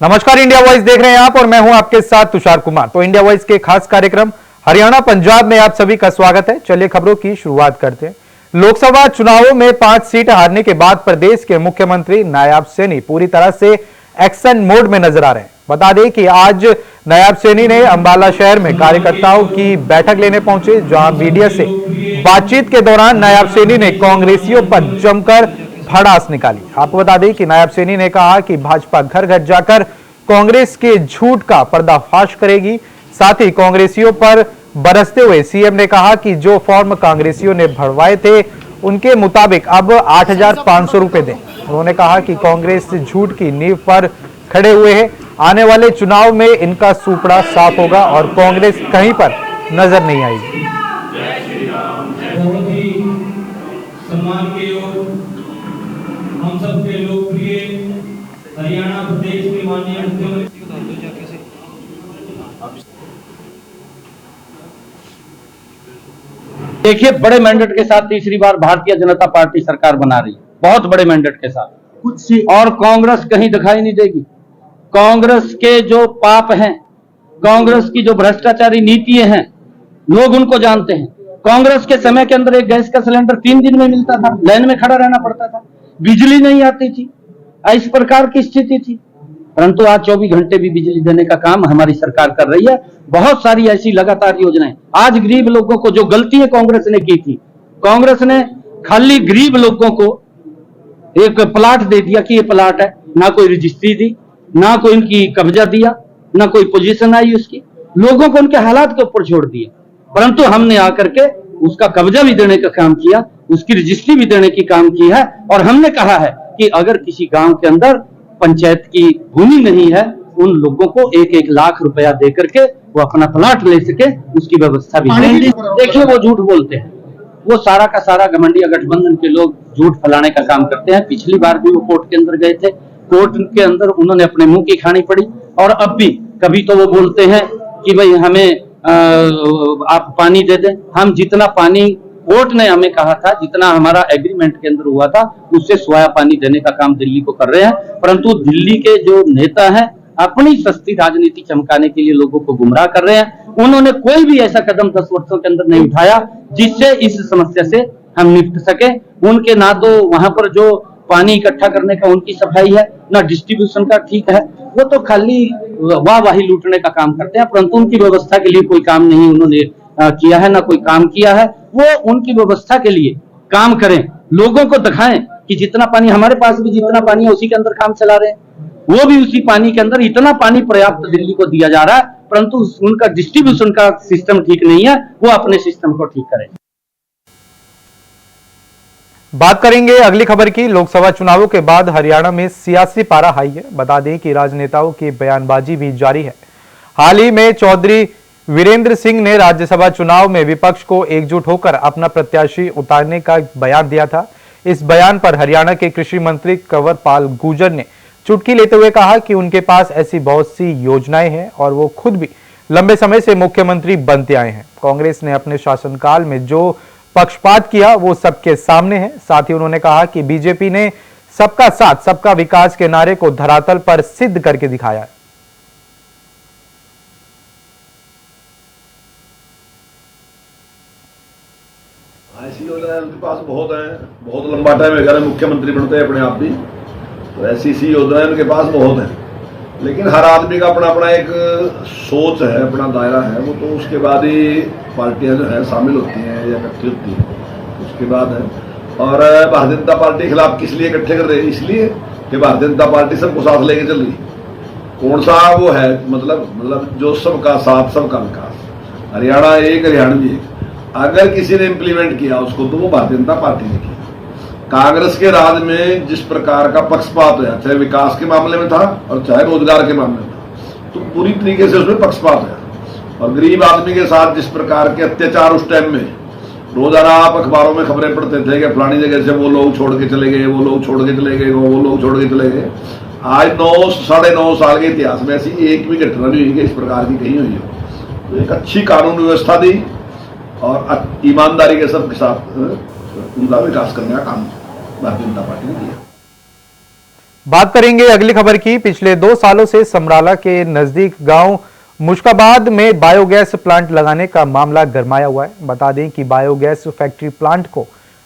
नमस्कार, India voice देख रहे हैं आप और मैं हूं आपके साथ तुषार कुमार। तो इंडिया वॉइस के खास कार्यक्रम हरियाणा पंजाब में आप सभी का स्वागत है। चलिए खबरों की शुरुआत करते हैं। लोकसभा चुनावों में 5 सीट हारने के बाद प्रदेश के मुख्यमंत्री नायाब सैनी पूरी तरह से एक्शन मोड में नजर आ रहे हैं। बता दें कि आज नायाब सैनी ने अंबाला शहर में कार्यकर्ताओं की बैठक लेने पहुंचे, जहां मीडिया से बातचीत के दौरान नायाब सैनी ने कांग्रेसियों पर जमकर भड़ास निकाली। आपको बता दें कि नायाब सैनी ने कहा कि भाजपा घर घर जाकर कांग्रेस के झूठ का पर्दाफाश करेगी। साथ ही कांग्रेसियों पर बरसते हुए सीएम ने कहा कि जो फॉर्म कांग्रेसियों ने भरवाए थे उनके मुताबिक अब 8,500 रुपए दें। उन्होंने कहा कि कांग्रेस झूठ की नींव पर खड़े हुए हैं। आने वाले चुनाव में इनका सुपड़ा साफ होगा और कांग्रेस कहीं पर नजर नहीं आएगी। हम सबके लोकप्रिय हरियाणा प्रदेश के माननीय मुख्यमंत्री देखिए, बड़े मैंडेट के साथ तीसरी बार भारतीय जनता पार्टी सरकार बना रही है, बहुत बड़े मैंडेट के साथ कुछ, और कांग्रेस कहीं दिखाई नहीं देगी। कांग्रेस के जो पाप हैं, कांग्रेस की जो भ्रष्टाचारी नीतियां हैं, लोग उनको जानते हैं। कांग्रेस के समय के अंदर एक गैस का सिलेंडर 3 दिन में मिलता था, लाइन में खड़ा रहना पड़ता था, बिजली नहीं आती थी, इस प्रकार की स्थिति थी। परंतु आज 24 घंटे भी बिजली देने का काम हमारी सरकार कर रही है। बहुत सारी ऐसी लगातार योजनाएं। आज गरीब लोगों को जो गलतियां कांग्रेस ने की थी, कांग्रेस ने खाली गरीब लोगों को एक प्लाट दे दिया कि ये प्लाट है, ना कोई रजिस्ट्री दी, ना कोई इनकी कब्जा दिया, ना कोई पोजीशन आई उसकी, लोगों को उनके हालात के ऊपर छोड़ दिया। परंतु हमने आकर के उसका कब्जा भी देने का काम किया, उसकी रजिस्ट्री भी देने की काम की है। और हमने कहा है कि अगर किसी गांव के अंदर पंचायत की भूमि नहीं है, उन लोगों को 1-1 लाख रुपया देकर के वो अपना प्लाट ले सके, उसकी व्यवस्था भी है। देखिए, वो झूठ बोलते हैं, वो सारा का सारा घमंडिया गठबंधन के लोग झूठ फैलाने का काम करते हैं। पिछली बार भी वो कोर्ट के अंदर गए थे, कोर्ट के अंदर उन्होंने अपने मुंह की खानी पड़ी। और अब भी कभी तो वो बोलते हैं कि भाई हमें आप पानी दे दें। हम जितना पानी कोर्ट ने हमें कहा था, जितना हमारा एग्रीमेंट के अंदर हुआ था, उससे सोया पानी देने का काम दिल्ली को कर रहे हैं। परंतु दिल्ली के जो नेता हैं, अपनी सस्ती राजनीति चमकाने के लिए लोगों को गुमराह कर रहे हैं। उन्होंने कोई भी ऐसा कदम 10 वर्षों के अंदर नहीं उठाया जिससे इस समस्या से हम निपट सके। उनके ना तो वहां पर जो पानी इकट्ठा करने का उनकी सफाई है, ना डिस्ट्रीब्यूशन का ठीक है। वो तो खाली वाहवाही लूटने का काम करते हैं, परंतु उनकी व्यवस्था के लिए कोई काम नहीं उन्होंने किया है, ना कोई काम किया है। वो उनकी व्यवस्था के लिए काम करें, लोगों को दिखाएं कि जितना पानी हमारे पास भी जितना पानी है उसी के अंदर काम चला रहे हैं। वो भी उसी पानी के अंदर इतना पानी पर्याप्त दिल्ली को दिया जा रहा है, परंतु उनका डिस्ट्रीब्यूशन का सिस्टम ठीक नहीं है। वो अपने सिस्टम को ठीक करें। बात करेंगे अगली खबर की। लोकसभा चुनावों के बाद हरियाणा में सियासी पारा हाई है। बता दें कि राजनेताओं की बयानबाजी भी जारी है। हाल ही में चौधरी वीरेंद्र सिंह ने राज्यसभा चुनाव में विपक्ष को एकजुट होकर अपना प्रत्याशी उतारने का बयान दिया था। इस बयान पर हरियाणा के कृषि मंत्री कंवर पाल गुर्जर ने चुटकी लेते हुए कहा कि उनके पास ऐसी बहुत सी योजनाएं हैं और वो खुद भी लंबे समय से मुख्यमंत्री बनते आए हैं। कांग्रेस ने अपने शासनकाल में जो पक्षपात किया वो सबके सामने है। साथ ही उन्होंने कहा कि बीजेपी ने सबका साथ सबका विकास के नारे को धरातल पर सिद्ध करके दिखाया है। ऐसी योजनाएं उनके पास बहुत है, बहुत लंबा टाइम है मुख्यमंत्री बनते हैं अपने आप भी, तो ऐसी योजनाएं उनके पास बहुत है। लेकिन हर आदमी का अपना अपना एक सोच है, अपना दायरा है। वो तो उसके बाद ही पार्टियां जो है शामिल होती हैं या इकट्ठी होती हैं, उसके बाद है। और भारतीय जनता पार्टी के खिलाफ किस लिए इकट्ठे कर रहे हैं? इसलिए कि भारतीय जनता पार्टी सबको साथ लेके चल रही। कौन सा वो है, मतलब जो सबका साथ सबका विकास, हरियाणा एक हरियाणवी एक, अगर किसी ने इम्प्लीमेंट किया उसको तो वो भारतीय जनता पार्टी ने किया। कांग्रेस के राज में जिस प्रकार का पक्षपात हुआ, चाहे विकास के मामले में था और चाहे रोजगार के मामले में था, तो पूरी तरीके से उसमें पक्षपात हुआ। और गरीब आदमी के साथ जिस प्रकार के अत्याचार उस टाइम में, रोजाना आप अखबारों में खबरें पढ़ते थे कि फलानी जगह से वो लोग छोड़ के चले गए, वो लोग छोड़ के चले गए, वो लोग छोड़ के चले गए। आज 9-9.5 साल के इतिहास में ऐसी एक भी घटना नहीं हुई कि इस प्रकार की कहीं हुई हो। तो एक अच्छी कानून व्यवस्था दी और ईमानदारी के सबके साथ उनका विकास करने का काम भारतीय जनता पार्टी ने किया। बात करेंगे अगली खबर की। पिछले 2 सालों से समराला के नजदीक गांव मुश्काबाद में बायोगैस प्लांट लगाने का मामला गरमाया हुआ है। बता दें कि बायोगैस फैक्ट्री प्लांट को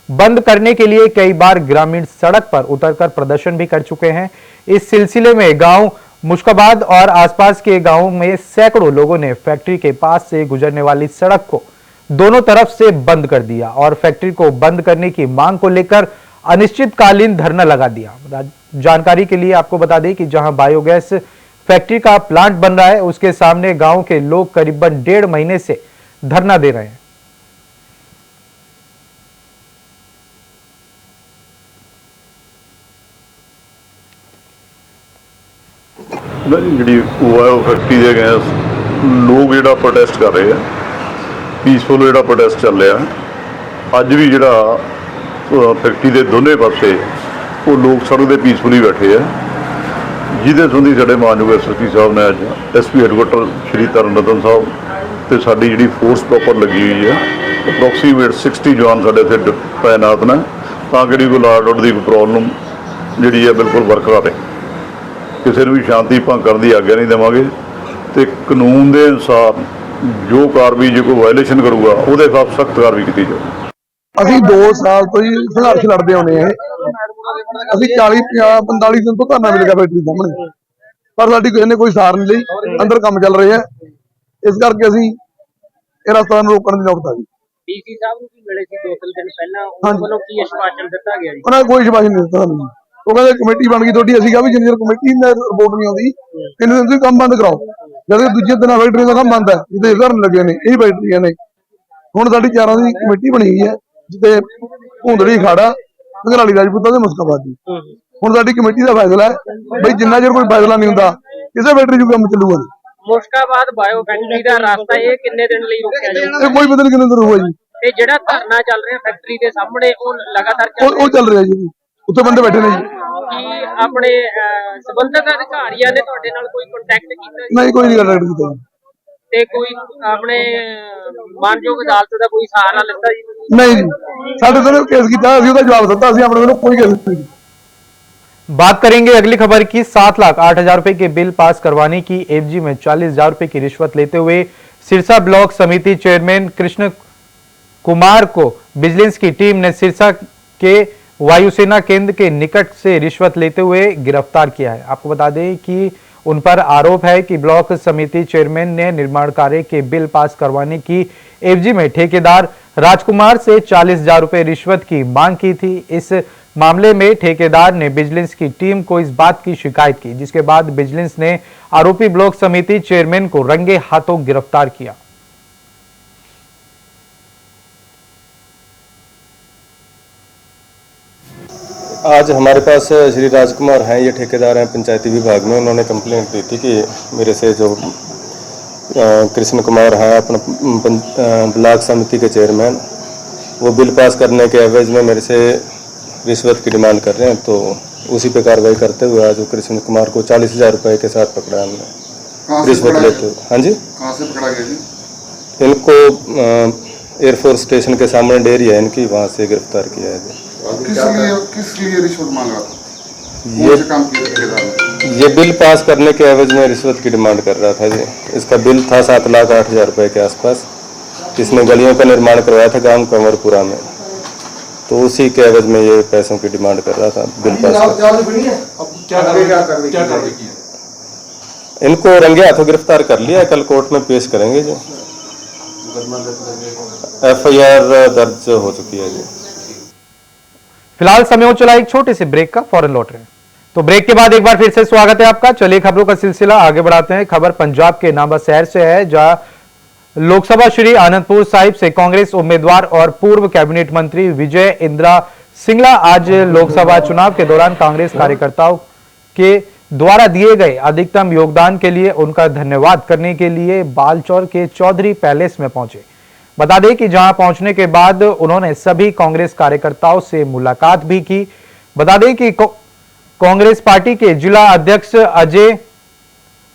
बंद करने के लिए कई बार ग्रामीण सड़क पर उतरकर प्रदर्शन भी कर चुके हैं। इस सिलसिले में गांव मुश्काबाद और आसपास के गांवों में सैकड़ों लोगों ने फैक्ट्री के पास से गुजरने वाली सड़क को दोनों तरफ से बंद कर दिया और फैक्ट्री को बंद करने की मांग को लेकर अनिश्चितकालीन धरना लगा दिया। जानकारी के लिए आपको बता दें कि जहां बायोगैस फैक्ट्री का प्लांट बन रहा है, उसके सामने गांव के लोग करीबन 1.5 महीने से धरना दे रहे हैं। जी फैक्ट्री दे गैस लोग जो प्रोटेस्ट कर रहे हैं, पीसफुल जो प्रोटेस्ट चल रहा है। अज भी जो फैक्ट्री के दोनों पासे वो लोग सड़क पर पीसफुली बैठे हैं, जिदे संबंधी साढ़े मानयोग एसएसपी साहब ने अज एसपी हैडकुआटर श्री तरनरतन साहब तो साड़ी जी फोर्स प्रॉपर लगी हुई है। अप्रोक्सीमेट 60 जवान साढ़े इतने तैनात ने ताकि कोई लाड आउट की प्रॉब्लम जी है बिल्कुल बरकरार है। किसी भी शांति भंग करने की आग्ञा नहीं देवांगे तो कानून के अनुसार जो कार्रवाई जो कोई वायलेशन करूगा वो खिलाफ सख्त कार्रवाई की जाए। ਅਸੀਂ 2 साल तो ही संघर्ष लड़ते आने हैं। ਅਸੀਂ 40-50-45 दिन तो धरना मिल गया फैक्ट्री सामने, पर साडी किसी ने कोई सार नहीं ਲਈ। अंदर काम चल रहे हैं, इस करके ਅਸੀਂ ਇਹ ਰਸਤਾ ਨੂੰ ਰੋਕਣ ਦੀ ਨੌਬਤ ਆ ਗਈ। ਡੀਸੀ ਸਾਹਿਬ ਨੂੰ ਵੀ ਮਿਲੇ ਸੀ 2 ਦਿਨ ਪਹਿਲਾਂ, ਉਹਨਾਂ ਵੱਲੋਂ ਕੀ ਆਸ਼ਵਾਸਨ ਦਿੱਤਾ ਗਿਆ ਜੀ? ਉਹਨਾਂ ਨੇ ਕੋਈ ਸ਼ਿਕਾਇਤ ਨਹੀਂ ਦਿੱਤਾ ਸਾਨੂੰ। ਉਹ ਕਹਿੰਦੇ ਕਮੇਟੀ ਬਣ ਗਈ ਤੁਹਾਡੀ। ਅਸੀਂ ਕਿਹਾ ਵੀ ਜਿੰਨੀ ਕਮੇਟੀ ਨੇ ਰਿਪੋਰਟ ਨਹੀਂ ਆਉਂਦੀ ਕਿੰਨੇ ਦਿਨ ਤੁਸੀਂ ਕੰਮ ਬੰਦ ਕਰਾਓ। ਜਦ ਦੂਜੇ ਦਿਨ ਫੈਕਟਰੀ ਦਾ ਕੰਮ ਬੰਦ ਹੈ, ਜਿੱਦੇ ਧਰਨ ਲੱਗੇ ਨੇ ਇਹ ਫੈਕਟਰੀਆਂ ਨੇ। ਹੁਣ ਸਾਡੀ 4 ਦੀ ਕਮੇਟੀ ਬਣੀ ਹੋਈ ਹੈ, ਜਿੱਤੇ ਭੁੰਦੜੀ ਖਾੜਾ ਘਰਾਲੀ ਰਾਜਪੂਤਾਂ ਦੇ ਮੁਸਕਾਬਾਦ ਦੀ। ਹੁਣ ਸਾਡੀ ਕਮੇਟੀ ਦਾ ਫੈਸਲਾ ਹੈ ਬਈ ਜਿੰਨਾ ਚਿਰ ਕੋਈ ਫੈਸਲਾ ਨਹੀਂ ਹੁੰਦਾ ਕਿਸੇ ਫੈਕਟਰੀ 'ਚ ਕੰਮ ਚੱਲੂਗਾ ਨਹੀਂ। ਮੁਸ਼ਕਾਬਾਦ ਬਾਇਓ ਫੈਕਟਰੀ ਦਾ ਰਸਤਾ ਇਹ ਕਿੰਨੇ ਦਿਨ ਲਈ ਰੁਕਿਆ ਜਾਊਗਾ? ਇਹ ਕੋਈ ਪਤਾ ਨਹੀਂ ਕਿੰਨੇ ਦਿਨ ਹੋਊਗਾ ਜੀ। ਤੇ ਜਿਹੜਾ ਧਰਨਾ ਚੱਲ ਰਿਹਾ ਫੈਕਟਰੀ ਦੇ ਸਾਹਮਣੇ ਉਹ ਲਗਾਤਾਰ ਚੱਲ ਉਹ ਚੱਲ ਰਿਹਾ ਜੀ, ਉੱਥੇ ਬੰਦੇ ਬੈਠੇ ਨੇ ਜੀ। ਕੀ ਆਪਣੇ ਸੰਬੰਧਿਤ ਅਧਿਕਾਰੀਆਂ ਨੇ ਤੁਹਾਡੇ ਨਾਲ ਕੋਈ ਕੰਟੈਕਟ ਕੀਤਾ ਜੀ? ਨਹੀਂ ਕੋਈ ਨਹੀਂ ਕੰਟੈਕਟ ਕੀਤਾ ਜੀ। ਤੇ ਕੋਈ ਆਪਣੇ ਮਾਨਯੋਗ ਅਦਾਲਤ ਦਾ ਕੋਈ ਸਹਾਰਾ ਲਿੱਤਾ ਜੀ? नहीं जी, साढ़े तो केस किया, जवाब दिता, अपने कोई केस नहीं। बात करेंगे अगली खबर की। 7,08,000 रुपए के बिल पास करवाने की एवजी में 40,000 रुपए की रिश्वत लेते हुए सिरसा ब्लॉक समिति चेयरमैन कृष्ण कुमार को विजिलेंस की टीम ने सिरसा के वायुसेना केंद्र के निकट से रिश्वत लेते हुए गिरफ्तार किया है। आपको बता दें कि उन पर आरोप है कि ब्लॉक समिति चेयरमैन ने निर्माण कार्य के बिल पास करवाने की एवजी में ठेकेदार राजकुमार से 40,000 रुपए रिश्वत की मांग की थी। इस मामले में ठेकेदार ने विजिलेंस की टीम को इस बात की शिकायत की, जिसके बाद विजिलेंस ने आरोपी ब्लॉक समिति चेयरमैन को रंगे हाथों गिरफ्तार किया। आज हमारे पास श्री राजकुमार हैं, ये ठेकेदार हैं पंचायती विभाग में। उन्होंने कंप्लेंट दी थी कि मेरे से जो कृष्ण कुमार हैं अपना ब्लॉक समिति के चेयरमैन, वो बिल पास करने के एवज में मेरे से रिश्वत की डिमांड कर रहे हैं। तो उसी पे कार्रवाई करते हुए आज कृष्ण कुमार को 40,000 रुपये के साथ पकड़ा हमने रिश्वत लेते हुए। हाँ जी, कहाँ से पकड़ा गया जी? इनको एयरफोर्स स्टेशन के सामने डेयरी है इनकी, वहाँ से गिरफ्तार किया है जी। किस लिए रिश्वत मांग रहा था? ये काम किया ठेकेदार ने? ये बिल पास करने के एवज में रिश्वत की डिमांड कर रहा था जी। इसका बिल था 7,08,000 रुपये के आसपास। इसने गलियों का निर्माण करवाया था गांव कंवरपुरा में, तो उसी के एवज में ये पैसों की डिमांड कर रहा था बिल पास इनको रंगे हाथों गिरफ्तार कर लिया, कल कोर्ट में पेश करेंगे जी। FIR दर्ज हो चुकी है जी। फिलहाल समय हो चला एक छोटे से ब्रेक का, फौरन लौट रहे हैं। तो ब्रेक के बाद एक बार फिर से स्वागत है आपका। चलिए खबरों का सिलसिला आगे बढ़ाते हैं। खबर पंजाब के नाबा शहर से है, जहां लोकसभा श्री आनंदपुर साहिब से कांग्रेस उम्मीदवार और पूर्व कैबिनेट मंत्री विजय इंद्रा सिंगला आज लोकसभा चुनाव के दौरान कांग्रेस कार्यकर्ताओं के द्वारा दिए गए अधिकतम योगदान के लिए उनका धन्यवाद करने के लिए बालचौर के चौधरी पैलेस में पहुंचे। बता दें कि जहां पहुंचने के बाद उन्होंने सभी कांग्रेस कार्यकर्ताओं से मुलाकात भी की। बता दें कि कांग्रेस पार्टी के जिला अध्यक्ष अजय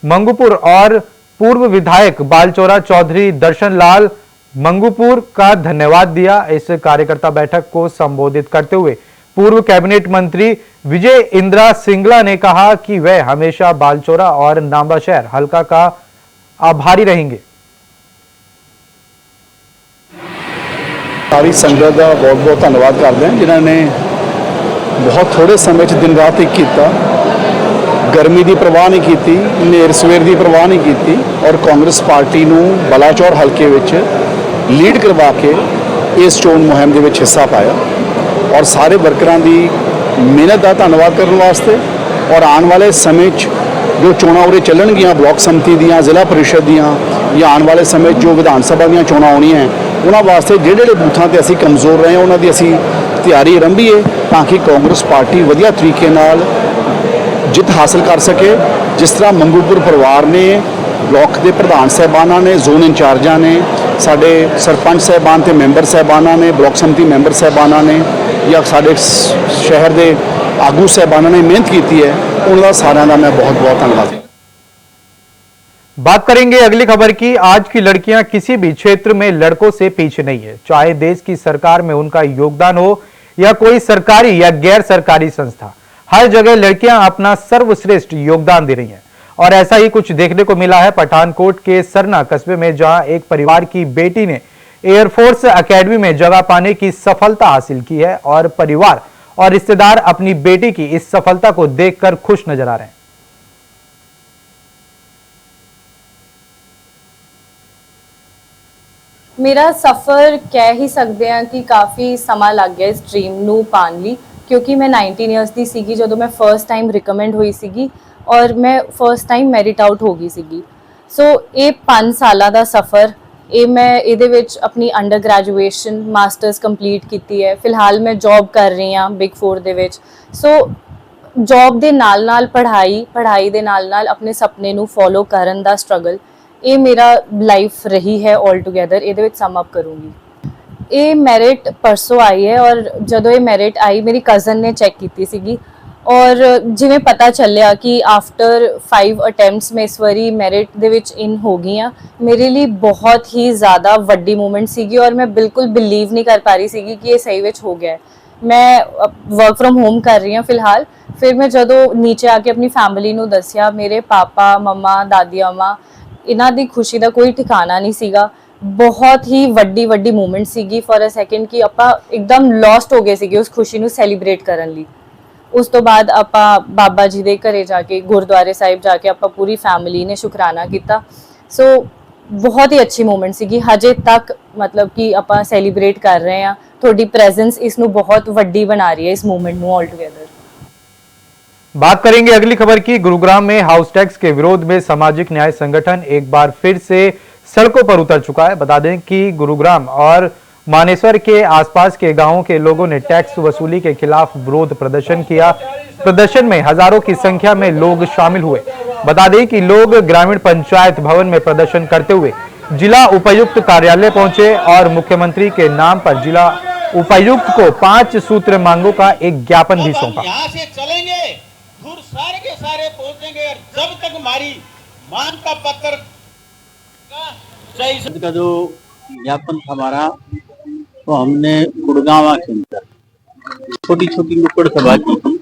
मंगूपुर और पूर्व विधायक बालचौरा चौधरी दर्शन लाल मंगूपुर का धन्यवाद दिया। इस कार्यकर्ता बैठक को संबोधित करते हुए पूर्व कैबिनेट मंत्री विजय इंद्रा सिंगला ने कहा कि वे हमेशा बालचोरा और नाम्बाशहर हलका का आभारी रहेंगे। सारी संगत का बहुत बहुत धन्यवाद करते हैं जिन्होंने बहुत थोड़े समय दिन रात एक किया, गर्मी की परवाह नहीं की, नेर सवेर की परवाह नहीं की और कांग्रेस पार्टी को बलाचौर हल्के विच लीड करवा के इस चोण मुहिम के हिस्सा पाया और सारे वर्करां की मेहनत का धन्यवाद करने वास्ते और आने वाले समय जो चोणां उरे चलणगियां ब्लॉक समति दियां, जिला परिषद दियां या आने वाले समय जो विधान सभा दियां चोणां आउणियां हैं उन्होंने वास्ते ਜਿਹੜੇ बूथां ते असीं कमज़ोर रहे उन्हों की असीं तैयारी आरंभीए ताकि कांग्रेस पार्टी वधिया तरीके नाल जित हासिल कर सके। जिस तरह मंगूपुर परिवार ने, ब्लॉक के प्रधान साहबाना ने, जोन इंचार्जा ने, साडे सरपंच साहबान ते मैंबर साहबाना ने, ब्लॉक समिति मैंबर साहबाना ने या साडे शहर के आगू साहबाना ने मेहनत की है, उनका सारा का मैं बहुत बहुत धन्यवाद। बात करेंगे अगली खबर की। आज की लड़कियां किसी भी क्षेत्र में लड़कों से पीछे नहीं है, चाहे देश की सरकार में उनका योगदान हो या कोई सरकारी या गैर सरकारी संस्था, हर जगह लड़कियां अपना सर्वश्रेष्ठ योगदान दे रही हैं। और ऐसा ही कुछ देखने को मिला है पठानकोट के सरना कस्बे में, जहां एक परिवार की बेटी ने एयरफोर्स एकेडमी में जगह पाने की सफलता हासिल की है और परिवार और रिश्तेदार अपनी बेटी की इस सफलता को देखकर खुश नजर आ रहे हैं। मेरा सफ़र कह ही सकते हैं कि काफ़ी समा लग गया इस ड्रीम नू पाने लई, क्योंकि मैं 19 ईयर्स की सीगी जो मैं फर्स्ट टाइम रिकमेंड हुई सीगी और मैं फर्स्ट टाइम मैरिट आउट हो गई सीगी। सो ये 5 साल का सफ़र ये मैं ये अपनी अंडर ग्रैजुएशन मास्टर्स कंप्लीट की है। फिलहाल मैं जॉब कर रही हाँ बिग 4 दे विच। सो जॉब के नाल पढ़ाई दे नाल अपने सपने नू फॉलो करन दा स्ट्रगल, ये मेरा लाइफ रही है ऑल टुगैदर। ये सम अप करूँगी। ये मैरिट परसों आई है और जदों ये मैरिट आई मेरी कज़न ने चैक की सी और जिमें पता चलिया कि आफ्टर 5 अटैम्प्ट्स में इस बारी मैरिट दे विच इन हो गई हाँ, मेरे लिए बहुत ही ज़्यादा वड्डी मूवमेंट सीगी और मैं बिल्कुल बिलीव नहीं कर पा रही सीगी कि ये सही विच हो गया है। मैं वर्क फ्रॉम होम कर रही हूँ फिलहाल। फिर मैं जदों नीचे आके अपनी फैमिली नू दसिया, मेरे पापा मम्मा दादी अम्मा इन्हां दी खुशी का कोई ठिकाना नहीं सीगा। बहुत ही वड्डी मूवमेंट सीगी फॉर अ सैकेंड कि आपां एकदम लॉस्ट हो गए सीगे उस खुशी नू सैलीब्रेट करन लई। उस तो बाद आपां बाबा जी दे घरे जाके गुरुद्वारे साहिब जाके आपां पूरी फैमिली ने शुकराना किया। सो बहुत ही अच्छी मूवमेंट सीगी। हजे तक मतलब कि आपां सैलीब्रेट कर रहे हैं। थोड़ी प्रेजेंस इसनू बहुत वड्डी बना रही है इस मूवमेंट नू ऑल टुगेदर। बात करेंगे अगली खबर की। गुरुग्राम में हाउस टैक्स के विरोध में सामाजिक न्याय संगठन एक बार फिर से सड़कों पर उतर चुका है। बता दें कि गुरुग्राम और मानेसर के आसपास के गांवों के लोगों ने टैक्स वसूली के खिलाफ विरोध प्रदर्शन किया। प्रदर्शन में हजारों की संख्या में लोग शामिल हुए। बता दें कि लोग ग्रामीण पंचायत भवन में प्रदर्शन करते हुए जिला उपायुक्त कार्यालय पहुंचे और मुख्यमंत्री के नाम पर जिला उपायुक्त को 5 सूत्र मांगों का एक ज्ञापन भी सौंपा। यहाँ से चलेंगे, दूर सारे के सारे पहुंचेंगे और जब तक हमारी मांग का पत्र का जो ज्ञापन था हमारा, तो हमने गुड़गांव के अंदर छोटी छोटी नुक्कड़ सभा की थी,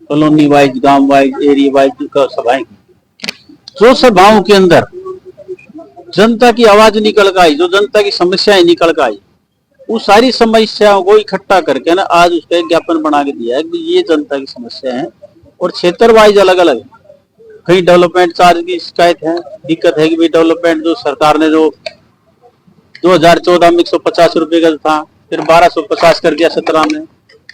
कॉलोनी वाइज, गांव वाइज, एरिया वाइज का सभाएं की। जो सभाओं के अंदर जनता की आवाज निकल कर आई, जो जनता की समस्याएं निकल कर आई, वो सारी समस्याओं को इकट्ठा करके ना आज उसका एक ज्ञापन बना के दिया है कि ये जनता की समस्या है। और क्षेत्र वाइज अलग अलग, कहीं डेवलपमेंट चार्ज की शिकायत है, दिक्कत है कि भाई डेवलपमेंट जो सरकार ने जो 2014 में 150 रुपए का था, फिर 1250 कर दिया 17 में।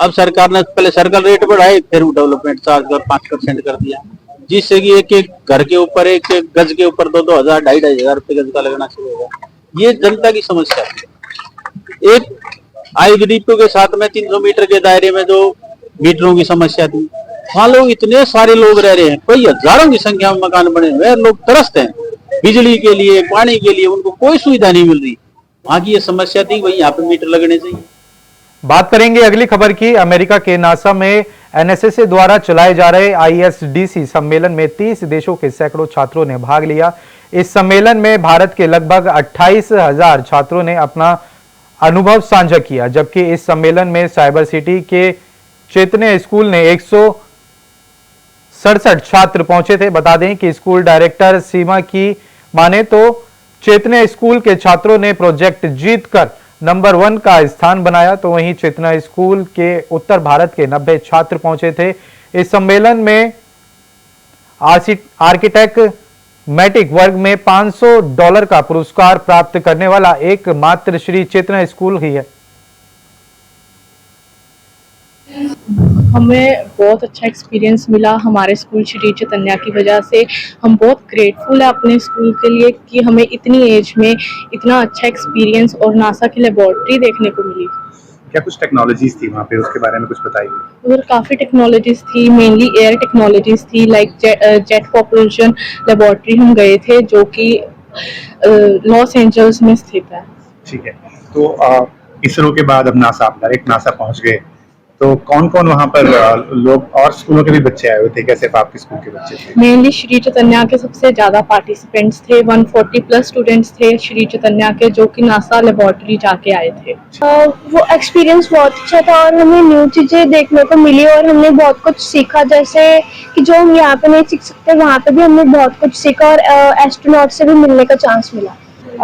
अब सरकार ने पहले सर्कल रेट बढ़ाए, फिर डेवलपमेंट चार्ज कर 5% कर दिया, जिससे कि एक एक घर के ऊपर, एक एक गज के ऊपर 2-2 हजार 2,500 हजार रुपए गज का लगना शुरू होगा। ये जनता की समस्या है। एक आईडीपी के साथ में 300 मीटर के दायरे में जो मीटरों की समस्या थी, वहाँ लोग इतने सारे लोग रह रहे हैं, कई हजारों की संख्या में मकान बने हुए हैं, लोग तरसते हैं बिजली के लिए, पानी के लिए, उनको कोई सुविधा नहीं मिल रही। वहाँ की ये समस्या थी, वही यहाँ पे मीटर लगने चाहिए। बात करेंगे अगली खबर की। अमेरिका के नासा में एनएसएस द्वारा चलाए जा रहे आईएसडीसी सम्मेलन में 30 देशों के सैकड़ों छात्रों ने भाग लिया। इस सम्मेलन में भारत के लगभग 28,000 छात्रों ने अपना अनुभव साझा किया, जबकि इस सम्मेलन में साइबर सिटी के चैतन्य स्कूल ने 167 छात्र पहुंचे थे। बता दें कि स्कूल डायरेक्टर सीमा की माने तो चैतन्य स्कूल के छात्रों ने प्रोजेक्ट जीतकर नंबर 1 का स्थान बनाया, तो वहीं चैतन्य स्कूल के उत्तर भारत के 90 छात्र पहुंचे थे। इस सम्मेलन में आर्किटेक्ट मैटिक वर्ग में $500 का पुरस्कार प्राप्त करने वाला एकमात्र श्री चैतन्य स्कूल ही है। हमें बहुत अच्छा एक्सपीरियंस मिला हमारे स्कूल श्री चैतन्य की वजह से। हम बहुत ग्रेटफुल है अपने स्कूल के लिए कि हमें इतनी एज में इतना अच्छा एक्सपीरियंस और नासा की लेबोरेटरी देखने को मिली। क्या कुछ टेक्नोलॉजीज थी वहाँ पे, उसके बारे में कुछ बताइए। उधर काफ़ी टेक्नोलॉजीज थी, मेनली एयर टेक्नोलॉजीज थी, लाइक जेट पॉपुलेशन लेबोरेटरी हम गए थे जो कि लॉस एंजल्स में स्थित है। ठीक है, तो इसरो के बाद अब नासा, आप डायरेक्ट नासा पहुँच गए, तो कौन कौन वहाँ पर लोग और स्कूलों के भी बच्चे आए हुए थे, कैसे आपके स्कूल के बच्चे थे? मेनली श्री चैतन्य के सबसे ज़्यादा पार्टिसिपेंट्स थे, 140+ स्टूडेंट्स थे श्री चैतन्य के जो कि नासा लेबोरेटरी जाके आए थे। वो एक्सपीरियंस बहुत अच्छा था और हमें न्यू चीज़ें देखने को मिली और हमने बहुत कुछ सीखा, जैसे कि जो हम यहाँ पे नहीं सीख सकते वहाँ पे भी हमने बहुत कुछ सीखा और एस्ट्रोनॉट से भी मिलने का चांस मिला।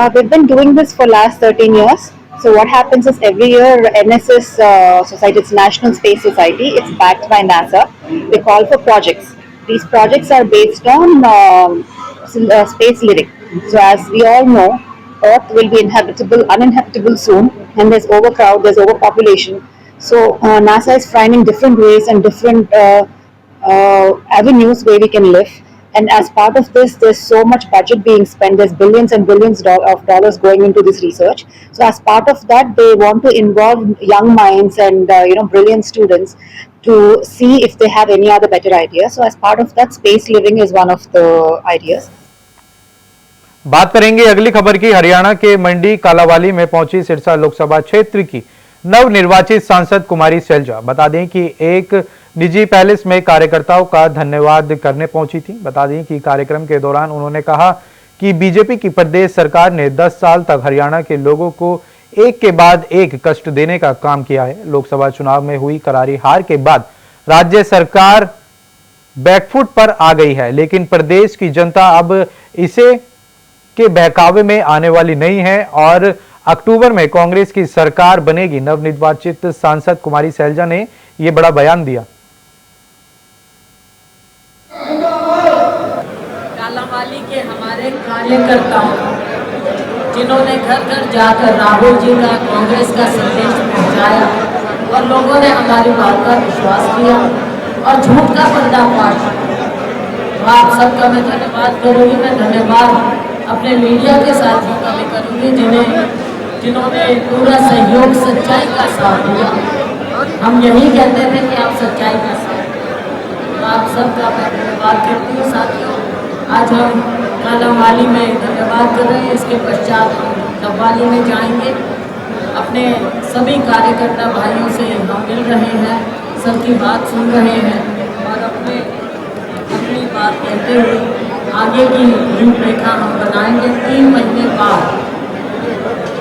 We've been doing this for last 13 years. So what happens is every year NSS Society, it's National Space Society, it's backed by NASA. They call for projects. These projects are based on space living. So as we all know, Earth will be uninhabitable soon, and there's overcrowd, there's overpopulation. So NASA is finding different ways and different avenues where we can live. And as part of this, there's so much budget being spent. There's billions and billions of dollars going into this research. So as part of that, they want to involve young minds and brilliant students to see if they have any other better ideas. So as part of that, space living is one of the ideas. बात करेंगे अगली खबर की। हरियाणा के मंडी कालावाली में पहुंची सिरसा लोकसभा क्षेत्र की नवनिर्वाचित सांसद कुमारी सैलजा। बता दें कि एक निजी पैलेस में कार्यकर्ताओं का धन्यवाद करने पहुंची थी। बता दें कि कार्यक्रम के दौरान उन्होंने कहा कि बीजेपी की प्रदेश सरकार ने 10 साल तक हरियाणा के लोगों को एक के बाद एक कष्ट देने का काम किया है। लोकसभा चुनाव में हुई करारी हार के बाद राज्य सरकार बैकफुट पर आ गई है, लेकिन प्रदेश की जनता अब इसे के बहकावे में आने वाली नहीं है और अक्टूबर में कांग्रेस की सरकार बनेगी। नवनिर्वाचित सांसद कुमारी सैलजा ने यह बड़ा बयान दिया। कालावाली के हमारे कार्यकर्ताओं जिन्होंने घर घर जाकर राहुल जी का, कांग्रेस का संदेश पहुंचाया और लोगों ने हमारी बात का विश्वास किया और झूठ का पर्दाफाश, तो आप सबका मैं धन्यवाद करूंगी। मैं धन्यवाद अपने मीडिया के साथियों का भी करूंगी जिन्होंने पूरा सहयोग, सच्चाई का साथ दिया। हम यही कहते थे कि आप सच्चाई का साथ, तो आप सबका मैं धन्यवाद करती हूँ। साथियों, आज हम कालावाली में धन्यवाद कर रहे हैं, इसके पश्चात हम डबवाली में जाएंगे। अपने सभी कार्यकर्ता भाइयों से हम मिल रहे हैं, सबकी बात सुन रहे हैं और अपनी बात कहते हुए आगे की रूपरेखा हम बनाएंगे। 3 महीने बाद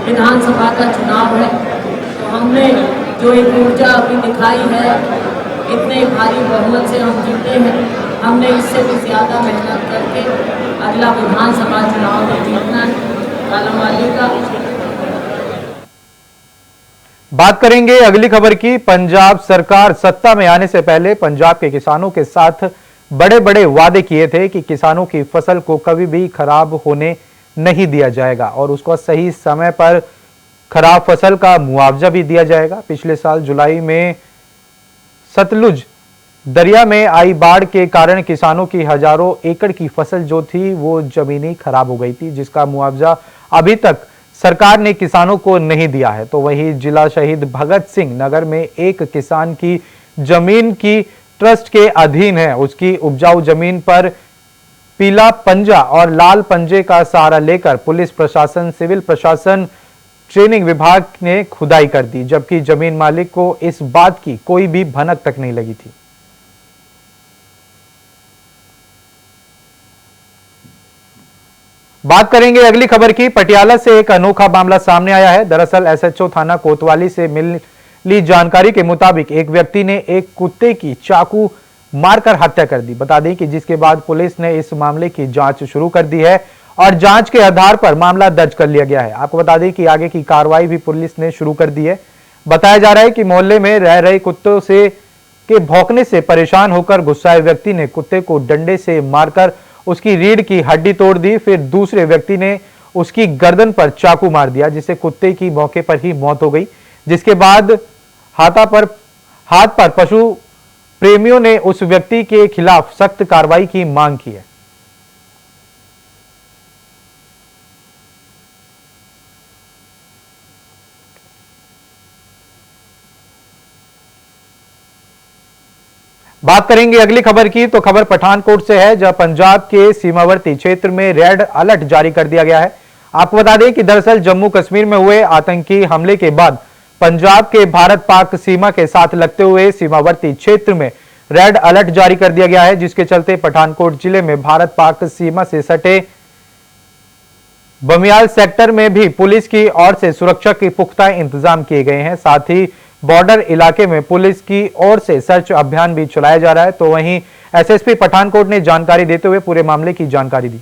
विधानसभा का चुनाव है, तो हमने जो एक ऊर्जा अभी दिखाई है, इतने भारी बहुमत से हम जीते हैं, हमने इससे भी ज़्यादा मेहनत करके अगला विधानसभा चुनाव में जीतना है कालावाली का। बात करेंगे अगली खबर की। पंजाब सरकार सत्ता में आने से पहले पंजाब के किसानों के साथ बड़े बड़े वादे किए थे कि किसानों की फसल को कभी भी खराब होने नहीं दिया जाएगा और उसको सही समय पर खराब फसल का मुआवजा भी दिया जाएगा। पिछले साल जुलाई में सतलुज दरिया में आई बाढ़ के कारण किसानों की हजारों एकड़ की फसल जो थी वो जमीनी खराब हो गई थी, जिसका मुआवजा अभी तक सरकार ने किसानों को नहीं दिया है। तो वहीं जिला शहीद भगत सिंह नगर में एक किसान की जमीन की ट्रस्ट के अधीन है, उसकी उपजाऊ जमीन पर पीला पंजा और लाल पंजे का सहारा लेकर पुलिस प्रशासन, सिविल प्रशासन, ट्रेनिंग विभाग ने खुदाई कर दी, जबकि जमीन मालिक को इस बात की कोई भी भनक तक नहीं लगी थी। बात करेंगे अगली खबर की। पटियाला से एक अनोखा मामला सामने आया है। दरअसल एसएचओ थाना कोतवाली से ली जानकारी के मुताबिक एक व्यक्ति ने एक कुत्ते की चाकू मारकर हत्या कर दी। बता दें कि जिसके बाद पुलिस ने इस मामले की जांच शुरू कर दी है और जांच के आधार पर मामला दर्ज कर लिया गया है। आपको बता दें कि आगे की कार्रवाई भी पुलिस ने शुरू कर दी है। बताया जा रहा है कि मोहल्ले में रह रहे कुत्तों से के भौंकने से परेशान होकर गुस्साए व्यक्ति ने कुत्ते को डंडे से मारकर उसकी रीढ़ की हड्डी तोड़ दी। फिर दूसरे व्यक्ति ने उसकी गर्दन पर चाकू मार दिया, जिससे कुत्ते की मौके पर ही मौत हो गई। जिसके बाद हाथ पर पशु प्रेमियों ने उस व्यक्ति के खिलाफ सख्त कार्रवाई की मांग की है। बात करेंगे अगली खबर की, तो खबर पठानकोट से है, जहां पंजाब के सीमावर्ती क्षेत्र में रेड अलर्ट जारी कर दिया गया है। आपको बता दें कि दरअसल जम्मू कश्मीर में हुए आतंकी हमले के बाद पंजाब के भारत पाक सीमा के साथ लगते हुए सीमावर्ती क्षेत्र में रेड अलर्ट जारी कर दिया गया है, जिसके चलते पठानकोट जिले में भारत पाक सीमा से सटे बमियाल सेक्टर में भी पुलिस की ओर से सुरक्षा के पुख्ता इंतजाम किए गए हैं। साथ ही बॉर्डर इलाके में पुलिस की ओर से सर्च अभियान भी चलाया जा रहा है। तो वहीं एसएसपी पठानकोट ने जानकारी देते हुए पूरे मामले की जानकारी दी।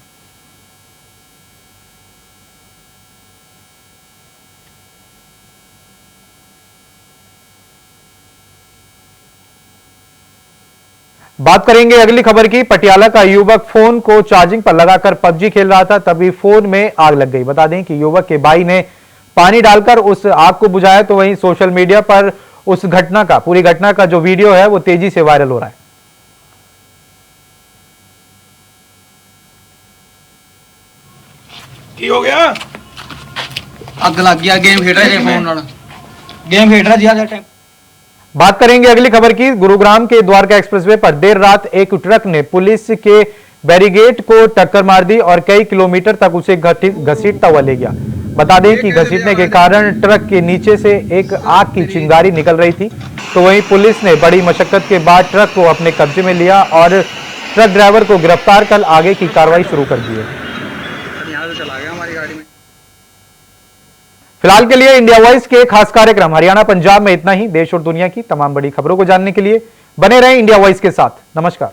बात करेंगे अगली खबर की। पटियाला का युवक फोन को चार्जिंग पर लगाकर पबजी खेल रहा था, तभी फोन में आग लग गई। बता दें कि युवक के भाई ने पानी डालकर उस आग को बुझाया। तो वहीं सोशल मीडिया पर उस पूरी घटना का जो वीडियो है वो तेजी से वायरल हो रहा है। की हो गया? अग लग गया। गेम खेल रहे थे फोन नाल। गेम खेल रहा जी टाइम। बात करेंगे अगली खबर की। गुरुग्राम के द्वारका एक्सप्रेसवे पर देर रात एक ट्रक ने पुलिस के बैरिकेड को टक्कर मार दी और कई किलोमीटर तक उसे घसीटता हुआ ले गया। बता दें कि घसीटने के कारण ट्रक के नीचे से एक आग की चिंगारी निकल रही थी। तो वहीं पुलिस ने बड़ी मशक्कत के बाद ट्रक को अपने कब्जे में लिया और ट्रक ड्राइवर को गिरफ्तार कर आगे की कार्रवाई शुरू कर दी है। फिलहाल के लिए इंडिया वॉइस के खास कार्यक्रम हरियाणा पंजाब में इतना ही। देश और दुनिया की तमाम बड़ी खबरों को जानने के लिए बने रहें इंडिया वॉइस के साथ। नमस्कार।